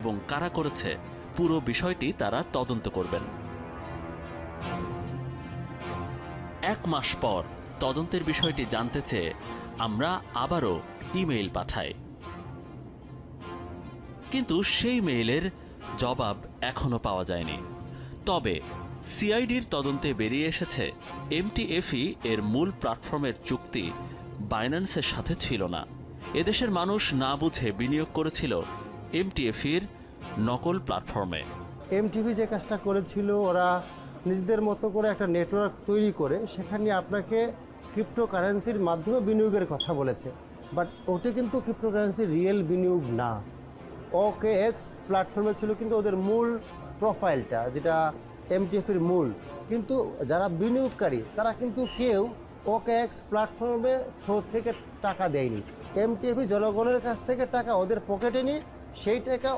এবং কারা করেছে পুরো বিষয়টি তারা তদন্ত করবেন। 1 মাস পর তদন্তের বিষয়টি জানতে চেয়ে আমরা আবারও ইমেইল পাঠাই, কিন্তু সেই মেইলের জবাব এখনো পাওয়া যায়নি। তবে সিআইডির তদন্তে বেরিয়ে এসেছে এমটিএফই এর মূল প্ল্যাটফর্মের চুক্তি বাইন্যান্সের সাথে ছিল না। এদেশের মানুষ না বুঝে বিনিয়োগ করেছিল এমটিএফির নকল প্ল্যাটফর্মে। এমটিভি যে কাজটা করেছিল, ওরা নিজেদের মতো করে একটা নেটওয়ার্ক তৈরি করে সেখানে আপনাকে ক্রিপ্টোকারেন্সির মাধ্যমে বিনিয়োগের কথা বলেছে, বাট ওটা কিন্তু ক্রিপ্টোকারেন্সির রিয়েল বিনিয়োগ না। OKX প্ল্যাটফর্মে ছিল কিন্তু ওদের মূল প্রোফাইলটা, যেটা এমটিএফের মূল। কিন্তু যারা বিনিয়োগকারী তারা কিন্তু কেউ OKX প্ল্যাটফর্মে থ্রো থেকে টাকা দেয়নি। এমটিএফ জনগণের কাছ থেকে টাকা ওদের পকেটে নিয়ে সেই টাকা